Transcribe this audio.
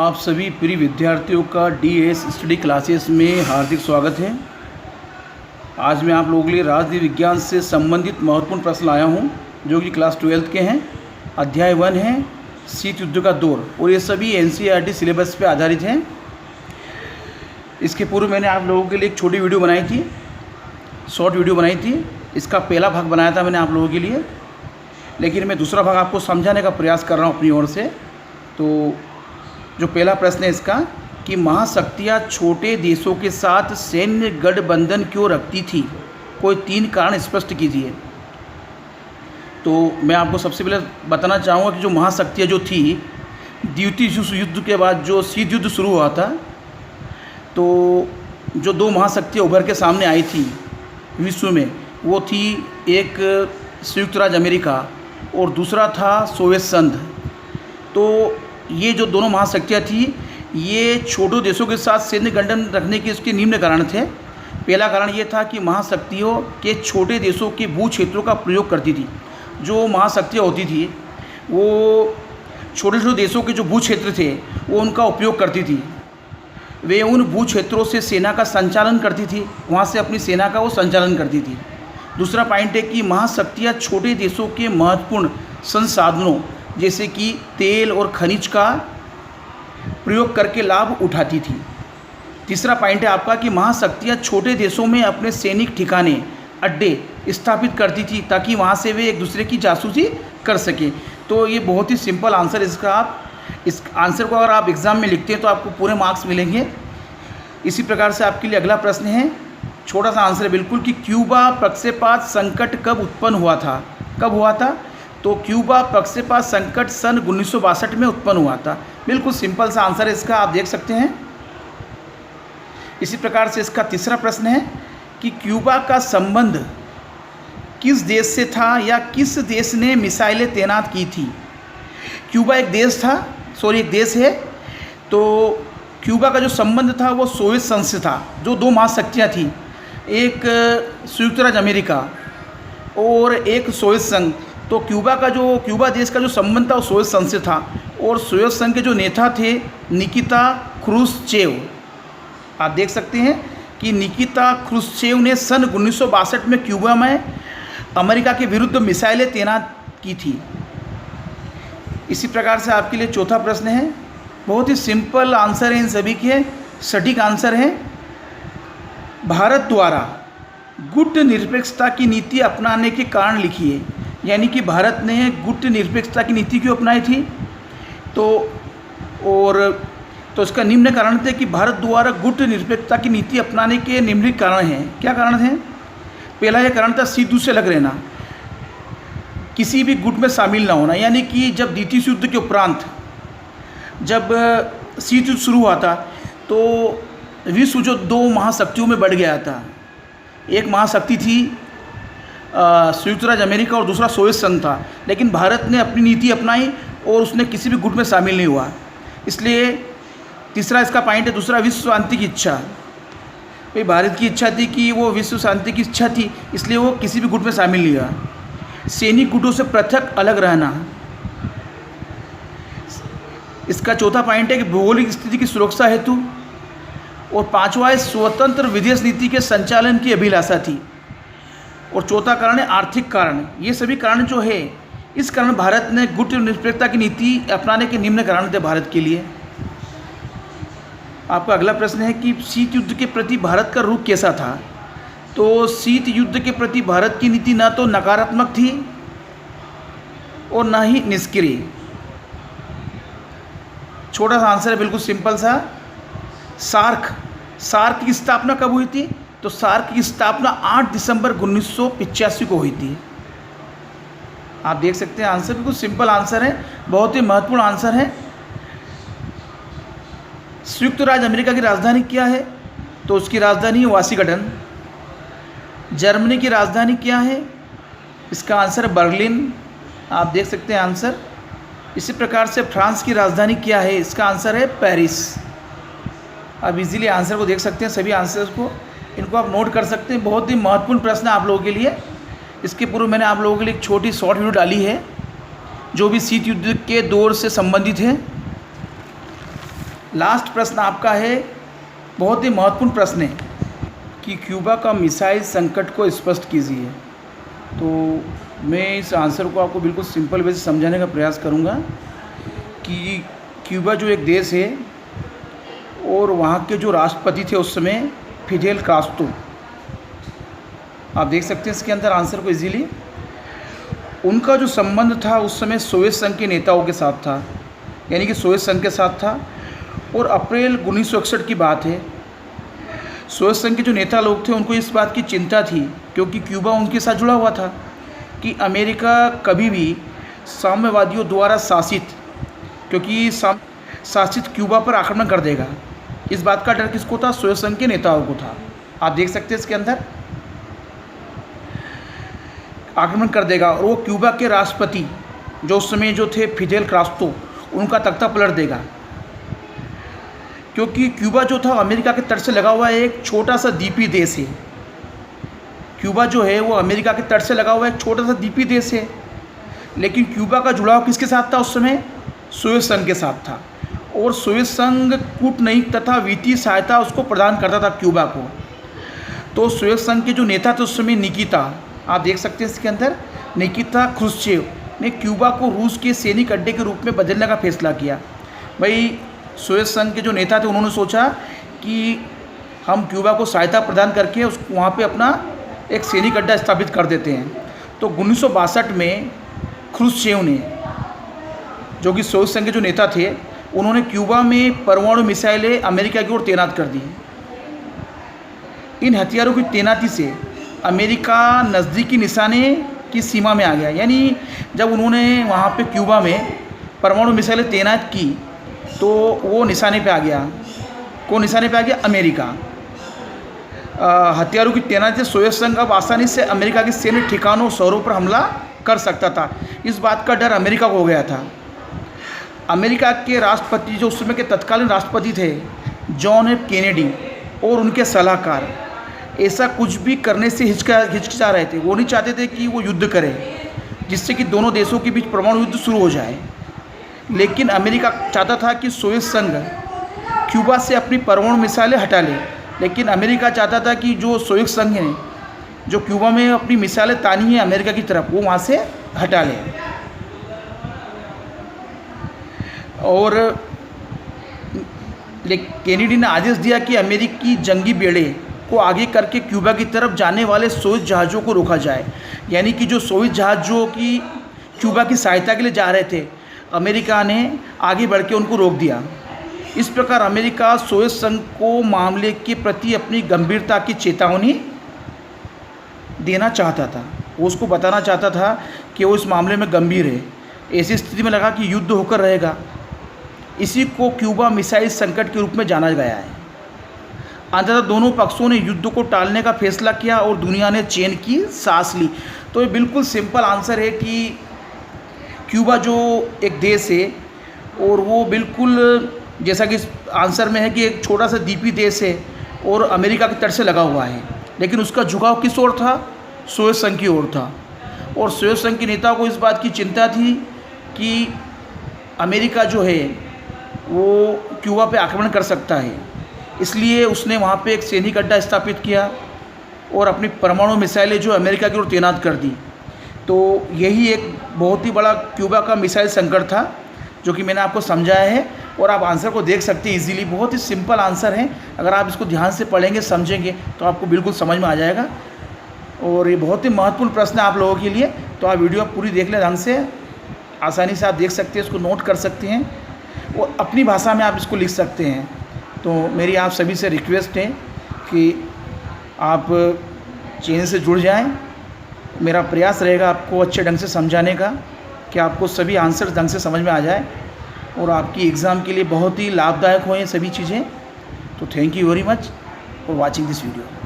आप सभी प्रिय विद्यार्थियों का डीएस स्टडी क्लासेस में हार्दिक स्वागत है। आज मैं आप लोगों के लिए राजनीति विज्ञान से संबंधित महत्वपूर्ण प्रश्न लाया हूं, जो कि क्लास 12 के हैं। अध्याय 1 है शीत युद्ध का दौर, और ये सभी एनसीईआरटी सिलेबस पे आधारित हैं। इसके पूर्व मैंने आप लोगों के लिए एक छोटी वीडियो बनाई थी, शॉर्ट वीडियो बनाई थी। इसका पहला भाग बनाया था मैंने आप लोगों के लिए, लेकिन मैं दूसरा भाग आपको समझाने का प्रयास कर रहा हूँ अपनी ओर से। तो जो पहला प्रश्न है इसका कि महाशक्तियाँ छोटे देशों के साथ सैन्य गठबंधन क्यों रखती थी, कोई 3 कारण स्पष्ट कीजिए। तो मैं आपको सबसे पहले बताना चाहूँगा कि जो महाशक्तियाँ जो थी, द्वितीय विश्व युद्ध के बाद जो शीत युद्ध शुरू हुआ था, तो जो 2 महाशक्तियाँ उभर के सामने आई थी विश्व में, वो थी एक संयुक्त राज्य अमेरिका और दूसरा था सोवियत संघ। तो ये जो दोनों महाशक्तियाँ थी, ये छोटे देशों के साथ सैन्य गठबंधन रखने के इसके निम्न कारण थे। पहला कारण ये था कि महाशक्तियों के छोटे देशों के भू क्षेत्रों का प्रयोग करती थी। जो महाशक्तियाँ होती थी वो छोटे छोटे देशों के जो भू क्षेत्र थे वो उनका उपयोग करती थी। वे उन भू क्षेत्रों से सेना का संचालन करती थी, वहाँ से अपनी सेना का वो संचालन करती थी। दूसरा पॉइंट है कि महाशक्तियाँ छोटे देशों के महत्वपूर्ण संसाधनों जैसे कि तेल और खनिज का प्रयोग करके लाभ उठाती थी। तीसरा पॉइंट है आपका कि महाशक्तियाँ छोटे देशों में अपने सैनिक ठिकाने अड्डे स्थापित करती थी, ताकि वहाँ से वे एक दूसरे की जासूसी कर सकें। तो ये बहुत ही सिंपल आंसर इसका। आप इस आंसर को अगर आप एग्ज़ाम में लिखते हैं तो आपको पूरे मार्क्स मिलेंगे। इसी प्रकार से आपके लिए अगला प्रश्न है, छोटा सा आंसर है बिल्कुल, कि क्यूबा पक्षपात संकट कब उत्पन्न हुआ था। कब हुआ था? तो क्यूबा पक्षपात संकट सन 1962 में उत्पन्न हुआ था। बिल्कुल सिंपल सा आंसर है इसका, आप देख सकते हैं। इसी प्रकार से इसका तीसरा प्रश्न है कि क्यूबा का संबंध किस देश से था, या किस देश ने मिसाइलें तैनात की थी। क्यूबा एक देश है। तो क्यूबा का जो संबंध था वो सोवियत संघ से था। जो 2 महाशक्तियाँ थी, एक संयुक्त राज्य अमेरिका और एक सोवियत संघ। तो क्यूबा देश का जो संबंध था वो सोवियत संघ से था, और सोवियत संघ के जो नेता थे निकिता क्रुश्चेव। आप देख सकते हैं कि निकिता क्रुश्चेव ने सन 1962 में क्यूबा में अमेरिका के विरुद्ध मिसाइलें तैनात की थी। इसी प्रकार से आपके लिए चौथा प्रश्न है, बहुत ही सिंपल आंसर है, इन सभी के सटीक आंसर हैं। भारत द्वारा गुट निरपेक्षता की नीति अपनाने के कारण लिखिए। यानी कि भारत ने गुट निरपेक्षता की नीति क्यों अपनाई थी। तो इसका निम्न कारण थे कि भारत द्वारा गुट निरपेक्षता की नीति अपनाने के निम्नलिखित कारण हैं। क्या कारण हैं? पहला यह कारण था शीत युद्ध से अलग रहना, किसी भी गुट में शामिल ना होना। यानी कि जब द्वितीय युद्ध के उपरांत जब शीत युद्ध शुरू हुआ था, तो विश्व जो 2 महाशक्तियों में बढ़ गया था। एक महाशक्ति थी संयुक्त राज्य अमेरिका और दूसरा सोवियत संघ था। लेकिन भारत ने अपनी नीति अपनाई और उसने किसी भी गुट में शामिल नहीं हुआ। इसलिए तीसरा इसका पॉइंट है, दूसरा विश्व शांति की इच्छा। भाई भारत की इच्छा थी कि वो विश्व शांति की इच्छा थी, इसलिए वो किसी भी गुट में शामिल नहीं हुआ। सैनिक गुटों से पृथक अलग रहना। इसका चौथा पॉइंट है कि भौगोलिक स्थिति की सुरक्षा हेतु। और पांचवा है स्वतंत्र विदेश नीति के संचालन की अभिलाषा थी। और चौथा कारण है आर्थिक कारण। ये सभी कारण जो है, इस कारण भारत ने गुट निरपेक्षता की नीति अपनाने के निम्न कारण थे भारत के लिए। आपका अगला प्रश्न है कि शीत युद्ध के प्रति भारत का रुख कैसा था। तो शीत युद्ध के प्रति भारत की नीति न तो नकारात्मक थी और न ही निष्क्रिय। छोटा सा आंसर है, बिल्कुल सिंपल सा। सार्क की स्थापना कब हुई थी? तो सार्क की स्थापना 8 दिसंबर 1985 को हुई थी। आप देख सकते हैं आंसर बिल्कुल सिंपल आंसर है, बहुत ही महत्वपूर्ण आंसर है। संयुक्त राज्य अमेरिका की राजधानी क्या है? तो उसकी राजधानी है वाशिंगटन। जर्मनी की राजधानी क्या है? इसका आंसर है बर्लिन। आप देख सकते हैं आंसर। इसी प्रकार से फ्रांस की राजधानी क्या है? इसका आंसर है पेरिस। आप इजीली आंसर को देख सकते हैं, सभी आंसर्स को, इनको आप नोट कर सकते हैं। बहुत ही महत्वपूर्ण प्रश्न आप लोगों के लिए। इसके पूर्व मैंने आप लोगों के लिए एक छोटी शॉर्ट वीडियो डाली है, जो भी शीत युद्ध के दौर से संबंधित है। लास्ट प्रश्न आपका है, बहुत ही महत्वपूर्ण प्रश्न है कि क्यूबा का मिसाइल संकट को स्पष्ट कीजिए। तो मैं इस आंसर को आपको बिल्कुल सिंपल वे से समझाने का प्रयास करूंगा कि क्यूबा जो एक देश है और वहाँ के जो राष्ट्रपति थे उस समय फिडेल कास्ट्रो, आप देख सकते हैं इसके अंदर आंसर को इजीली। उनका जो संबंध था उस समय सोवियत संघ के नेताओं के साथ था, यानी कि सोवियत संघ के साथ था। और अप्रैल 1961 की बात है। सोवियत संघ के जो नेता लोग थे उनको इस बात की चिंता थी, क्योंकि क्यूबा उनके साथ जुड़ा हुआ था, कि अमेरिका कभी भी साम्यवादियों द्वारा शासित क्यूबा पर आक्रमण कर देगा। इस बात का डर किसको था? सोवियत संघ के नेताओं को था। आप देख सकते हैं इसके अंदर आक्रमण कर देगा और वो क्यूबा के राष्ट्रपति जो उस समय जो थे फिडेल कास्ट्रो, उनका तख्ता पलट देगा। क्योंकि क्यूबा जो था अमेरिका के तट से लगा हुआ एक छोटा सा द्वीपीय देश है। क्यूबा जो है वो अमेरिका के तट से लगा हुआ एक छोटा सा द्वीपीय देश है, लेकिन क्यूबा का जुड़ाव किसके साथ था उस समय? सोवियत संघ के साथ था। और सोवियत संघ कूटनीतिक तथा वित्तीय सहायता उसको प्रदान करता था क्यूबा को। तो सोवियत संघ के जो नेता थे उस समय निकिता, आप देख सकते हैं इसके अंदर, निकिता क्रुश्चेव ने क्यूबा को रूस के सैनिक अड्डे के रूप में बदलने का फैसला किया। भाई सोवियत संघ के जो नेता थे उन्होंने सोचा कि हम क्यूबा को सहायता प्रदान करके उस वहाँ पे अपना एक सैनिक अड्डा स्थापित कर देते हैं। तो 1962 में क्रुश्चेव ने, जो कि सोवियत संघ के जो नेता थे, उन्होंने क्यूबा में परमाणु मिसाइलें अमेरिका की ओर तैनात कर दी। इन हथियारों की तैनाती से अमेरिका नज़दीकी निशाने की सीमा में आ गया। यानी जब उन्होंने वहाँ पे क्यूबा में परमाणु मिसाइलें तैनात की तो वो निशाने पे आ गया। कौन निशाने पे आ गया? अमेरिका। हथियारों की तैनाती से सोवियत संघ अब आसानी से अमेरिका के सैन्य ठिकानों शहरों पर हमला कर सकता था। इस बात का डर अमेरिका को हो गया था। अमेरिका के राष्ट्रपति जो उस समय के तत्कालीन राष्ट्रपति थे जॉन एफ कैनेडी और उनके सलाहकार ऐसा कुछ भी करने से हिचकिचा रहे थे। वो नहीं चाहते थे कि वो युद्ध करे जिससे कि दोनों देशों के बीच परमाणु युद्ध शुरू हो जाए। लेकिन अमेरिका चाहता था कि सोवियत संघ क्यूबा से अपनी परमाणु मिसाइलें हटा ले, लेकिन अमेरिका चाहता था कि जो सोवियत संघ ने जो क्यूबा में अपनी मिसाइलें तानी है अमेरिका की तरफ, वो वहाँ से हटा ले। और कैनेडी ने आदेश दिया कि अमेरिकी जंगी बेड़े को आगे करके क्यूबा की तरफ जाने वाले सोवियत जहाज़ों को रोका जाए। यानी कि जो सोवियत जहाज़ जो कि क्यूबा की सहायता के लिए जा रहे थे, अमेरिका ने आगे बढ़ के उनको रोक दिया। इस प्रकार अमेरिका सोवियत संघ को मामले के प्रति अपनी गंभीरता की चेतावनी देना चाहता था। वो उसको बताना चाहता था कि वो इस मामले में गंभीर है। ऐसी स्थिति में लगा कि युद्ध होकर रहेगा। इसी को क्यूबा मिसाइल संकट के रूप में जाना गया है। अंततः दोनों पक्षों ने युद्ध को टालने का फैसला किया और दुनिया ने चैन की सांस ली। तो ये बिल्कुल सिंपल आंसर है कि क्यूबा जो एक देश है और वो बिल्कुल जैसा कि आंसर में है कि एक छोटा सा द्वीपीय देश है और अमेरिका के तट से लगा हुआ है, लेकिन उसका झुकाव किस ओर था? सोवियत संघ की ओर था। और सोवियत संघ के नेताओं को इस बात की चिंता थी कि अमेरिका जो है वो क्यूबा पे आक्रमण कर सकता है, इसलिए उसने वहाँ पे एक सैनिक अड्डा स्थापित किया और अपनी परमाणु मिसाइलें जो अमेरिका की ओर तैनात कर दी। तो यही एक बहुत ही बड़ा क्यूबा का मिसाइल संकट था जो कि मैंने आपको समझाया है। और आप आंसर को देख सकते हैं इजीली, बहुत ही सिंपल आंसर है। अगर आप इसको ध्यान से पढ़ेंगे समझेंगे तो आपको बिल्कुल समझ में आ जाएगा। और ये बहुत ही महत्वपूर्ण प्रश्न है आप लोगों के लिए। तो आप वीडियो पूरी देख लें ढंग से, आसानी से आप देख सकते हैं, इसको नोट कर सकते हैं और अपनी भाषा में आप इसको लिख सकते हैं। तो मेरी आप सभी से रिक्वेस्ट है कि आप चैनल से जुड़ जाएं। मेरा प्रयास रहेगा आपको अच्छे ढंग से समझाने का कि आपको सभी आंसर ढंग से समझ में आ जाए और आपकी एग्ज़ाम के लिए बहुत ही लाभदायक हो ये सभी चीज़ें। तो thank you very much for watching this video.